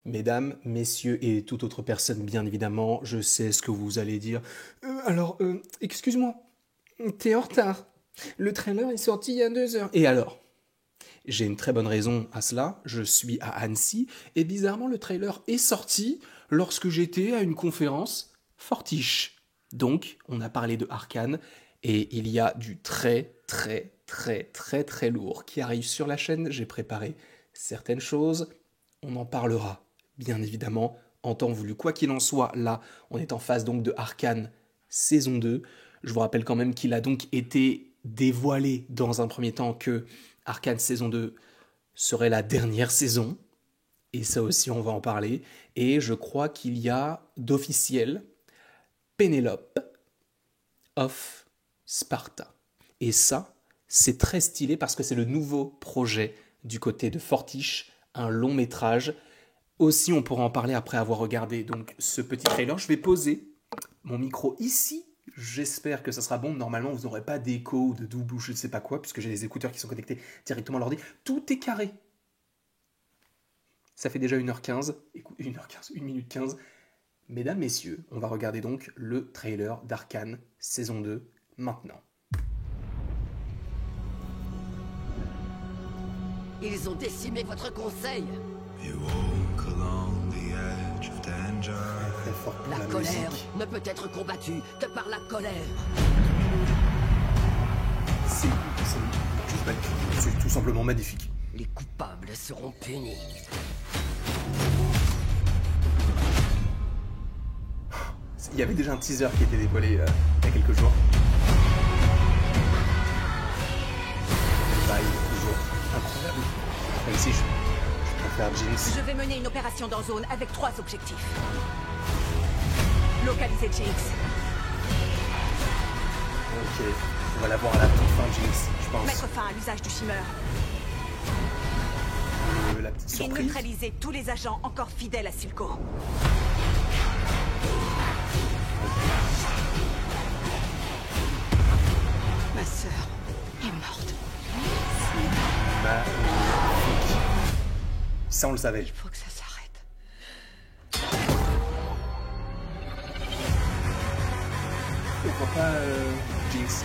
Mesdames, messieurs et toute autre personne, bien évidemment, je sais ce que vous allez dire. Excuse-moi, t'es en retard. Le trailer est sorti il y a 2 heures. Et alors? J'ai une très bonne raison à cela. Je suis à Annecy et bizarrement, le trailer est sorti lorsque j'étais à une conférence Fortiche. Donc, on a parlé de Arcane et il y a du très, très, très, très, très lourd qui arrive sur la chaîne. J'ai préparé certaines choses. On en parlera, bien évidemment, en temps voulu. Quoi qu'il en soit, là, on est en phase donc de Arcane saison 2. Je vous rappelle quand même qu'il a donc été dévoilé dans un premier temps que Arcane saison 2 serait la dernière saison. Et ça aussi, on va en parler. Et je crois qu'il y a d'officiel Pénélope of Sparta. Et ça, c'est très stylé parce que c'est le nouveau projet du côté de Fortiche, un long métrage. Aussi, on pourra en parler après avoir regardé donc ce petit trailer. Je vais poser mon micro ici. J'espère que ça sera bon. Normalement, vous n'aurez pas d'écho ou de double ou je ne sais pas quoi, puisque j'ai les écouteurs qui sont connectés directement à l'ordi. Tout est carré. Ça fait déjà 1h15. Écoute, 1h15, 1 minute 15. Mesdames, messieurs, on va regarder donc le trailer d'Arcane saison 2 maintenant. Ils ont décimé votre conseil. You walk along the edge of danger. Très fort pour La la colère musique. ne peut être combattue que par la colère. C'est juste magnifique. C'est tout simplement magnifique. Les coupables seront punis. Il y avait déjà un teaser qui était dévoilé il y a quelques jours. Bye, toujours incroyable. Même si je préfère Jinx. Je vais mener une opération dans zone avec 3 objectifs. Localiser Jinx, Ok, on va la voir à la toute fin, Jinx, je pense. mettre fin à l'usage du shimmer La petite et surprise. neutraliser tous les agents encore fidèles à Silco. Ma sœur est morte. Magnifique. Ça, on le savait. Il faut que ça s'arrête. Pourquoi pas Jinx?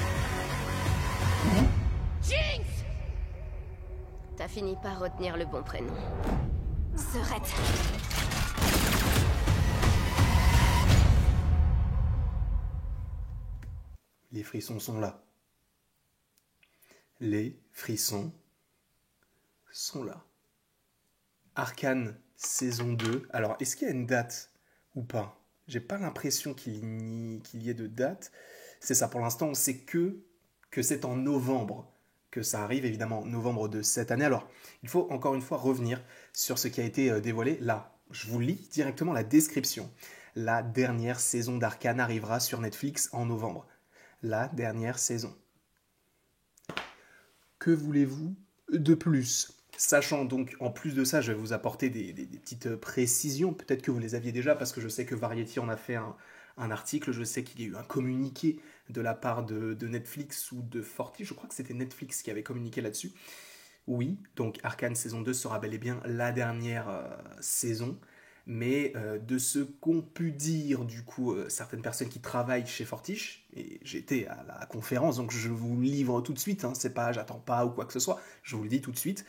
Jinx! T'as fini par retenir le bon prénom. Serette. Les frissons sont là. Les frissons sont là. Arcane saison 2. Alors, est-ce qu'il y a une date ou pas? J'ai pas l'impression qu'il y ait de date. C'est ça, pour l'instant, on sait que c'est en novembre que ça arrive, évidemment, novembre de cette année. Alors, il faut encore une fois revenir sur ce qui a été dévoilé. Là, je vous lis directement la description. La dernière saison d'Arcane arrivera sur Netflix en novembre. La dernière saison. Que voulez-vous de plus? Sachant donc, en plus de ça, je vais vous apporter des petites précisions. Peut-être que vous les aviez déjà, parce que je sais que Variety en a fait un article. Je sais qu'il y a eu un communiqué de la part de Netflix ou de Forti. Je crois que c'était Netflix qui avait communiqué là-dessus. Oui, donc Arcane saison 2 sera bel et bien la dernière saison. Mais de ce qu'ont pu dire du coup certaines personnes qui travaillent chez Fortiche, et j'étais à la conférence, donc je vous livre tout de suite, hein, c'est pas j'attends pas ou quoi que ce soit, je vous le dis tout de suite.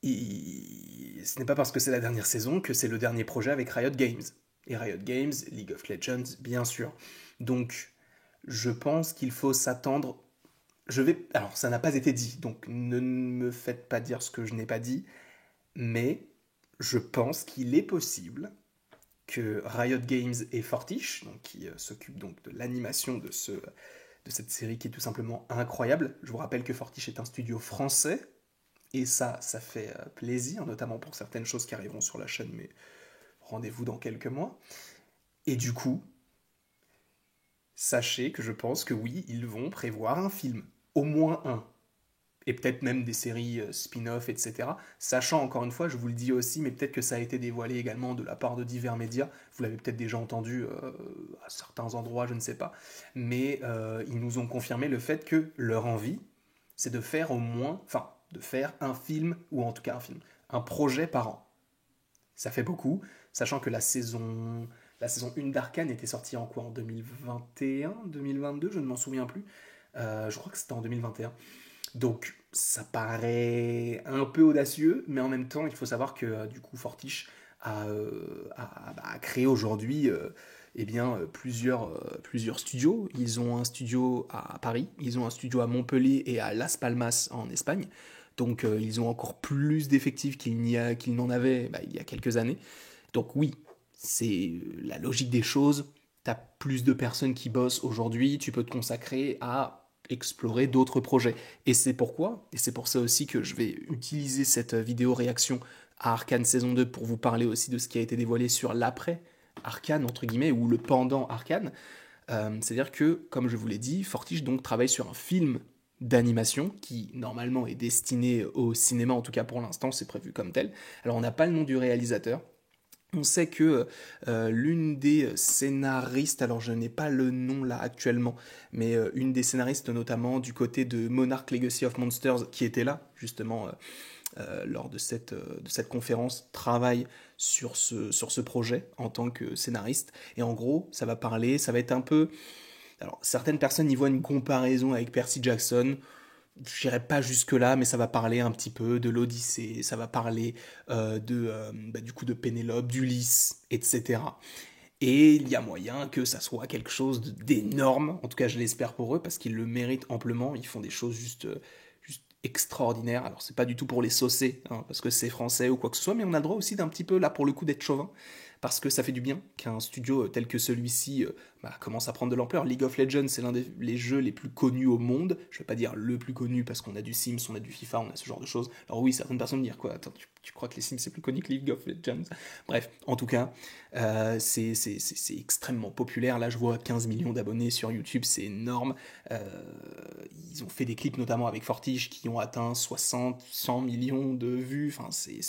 Ce n'est pas parce que c'est la dernière saison que c'est le dernier projet avec Riot Games. Et Riot Games, League of Legends, bien sûr. Donc, je pense qu'il faut s'attendre. Alors, ça n'a pas été dit, donc ne me faites pas dire ce que je n'ai pas dit, mais je pense qu'il est possible que Riot Games et Fortiche, donc qui s'occupent donc de l'animation de cette série qui est tout simplement incroyable. Je vous rappelle que Fortiche est un studio français, et ça fait plaisir, notamment pour certaines choses qui arriveront sur la chaîne, mais rendez-vous dans quelques mois. Et du coup, sachez que je pense que oui, ils vont prévoir un film, au moins un, et peut-être même des séries spin-off, etc. Sachant, encore une fois, je vous le dis aussi, mais peut-être que ça a été dévoilé également de la part de divers médias, vous l'avez peut-être déjà entendu à certains endroits, je ne sais pas, mais ils nous ont confirmé le fait que leur envie, c'est de faire au moins, enfin, de faire un film, ou en tout cas un film, un projet par an. Ça fait beaucoup, sachant que la saison 1 d'Arcane était sortie en quoi? En 2021, 2022, je ne m'en souviens plus. Je crois que c'était en 2021. Donc ça paraît un peu audacieux, mais en même temps, il faut savoir que du coup, Fortiche a créé aujourd'hui plusieurs studios. Ils ont un studio à Paris, ils ont un studio à Montpellier et à Las Palmas en Espagne. Donc ils ont encore plus d'effectifs qu'ils n'en avaient il y a quelques années. Donc oui, c'est la logique des choses. Tu as plus de personnes qui bossent aujourd'hui, tu peux te consacrer à explorer d'autres projets. Et c'est pour ça aussi que je vais utiliser cette vidéo réaction à Arcane saison 2 pour vous parler aussi de ce qui a été dévoilé sur l'après Arcane, entre guillemets, ou le pendant Arcane. C'est-à-dire que, comme je vous l'ai dit, Fortiche donc travaille sur un film d'animation qui normalement est destiné au cinéma, en tout cas pour l'instant, c'est prévu comme tel. Alors on n'a pas le nom du réalisateur. On sait que l'une des scénaristes, alors je n'ai pas le nom là actuellement, mais une des scénaristes notamment du côté de Monarch Legacy of Monsters qui était là justement lors de cette conférence, travaille sur ce projet en tant que scénariste. Et en gros, ça va être un peu... Alors certaines personnes y voient une comparaison avec Percy Jackson. Je n'irai pas jusque-là, mais ça va parler un petit peu de l'Odyssée, ça va parler du coup de Pénélope, d'Ulysse, etc. Et il y a moyen que ça soit quelque chose d'énorme, en tout cas je l'espère pour eux, parce qu'ils le méritent amplement, ils font des choses juste extraordinaires. Alors c'est pas du tout pour les saucer, hein, parce que c'est français ou quoi que ce soit, mais on a le droit aussi d'un petit peu, là pour le coup, d'être chauvin, parce que ça fait du bien qu'un studio tel que celui-ci commence à prendre de l'ampleur. League of Legends, c'est l'un des jeux les plus connus au monde. Je vais pas dire le plus connu parce qu'on a du Sims, on a du FIFA, on a ce genre de choses. Alors oui, certaines personnes me disent quoi, attends, tu crois que les Sims c'est plus connu que League of Legends? Bref, en tout cas, c'est extrêmement populaire. Là, je vois 15 millions d'abonnés sur YouTube, c'est énorme. Ils ont fait des clips notamment avec Fortige qui ont atteint 60, 100 millions de vues. Enfin, c'est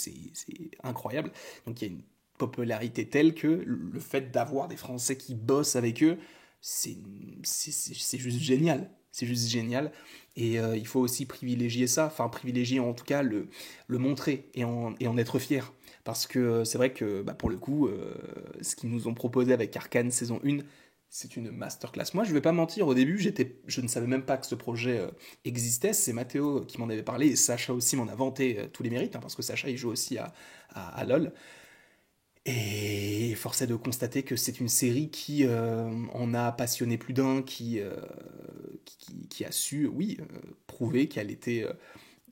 incroyable. Donc il y a une popularité telle que le fait d'avoir des Français qui bossent avec eux, c'est juste génial. C'est juste génial. Et il faut aussi privilégier ça, enfin privilégier en tout cas le montrer et en être fier. Parce que c'est vrai que pour le coup, ce qu'ils nous ont proposé avec Arcane saison 1, c'est une masterclass. Moi, je vais pas mentir, au début, je ne savais même pas que ce projet existait. C'est Mathéo qui m'en avait parlé et Sacha aussi m'en a vanté tous les mérites, hein, parce que Sacha, il joue aussi à LoL. Et force est de constater que c'est une série qui en a passionné plus d'un, qui a su, oui, prouver qu'elle était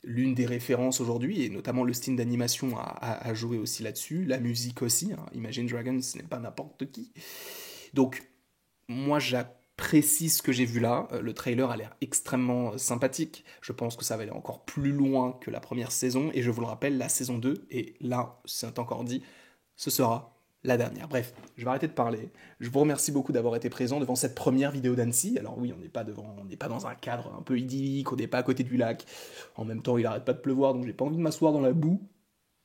l'une des références aujourd'hui, et notamment le style d'animation a joué aussi là-dessus, la musique aussi, hein. Imagine Dragons, ce n'est pas n'importe qui. Donc, moi j'apprécie ce que j'ai vu là, le trailer a l'air extrêmement sympathique, je pense que ça va aller encore plus loin que la première saison, et je vous le rappelle, la saison 2, et là, c'est encore dit, ce sera la dernière. Bref, je vais arrêter de parler. Je vous remercie beaucoup d'avoir été présent devant cette première vidéo d'Annecy. Alors oui, on n'est pas dans un cadre un peu idyllique, on n'est pas à côté du lac. En même temps, il arrête pas de pleuvoir, donc j'ai pas envie de m'asseoir dans la boue,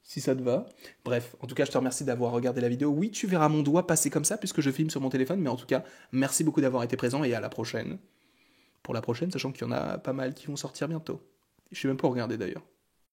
si ça te va. Bref, en tout cas, je te remercie d'avoir regardé la vidéo. Oui, tu verras mon doigt passer comme ça, puisque je filme sur mon téléphone, mais en tout cas, merci beaucoup d'avoir été présent, et à la prochaine. Pour la prochaine, sachant qu'il y en a pas mal qui vont sortir bientôt. Je sais même pas regarder d'ailleurs.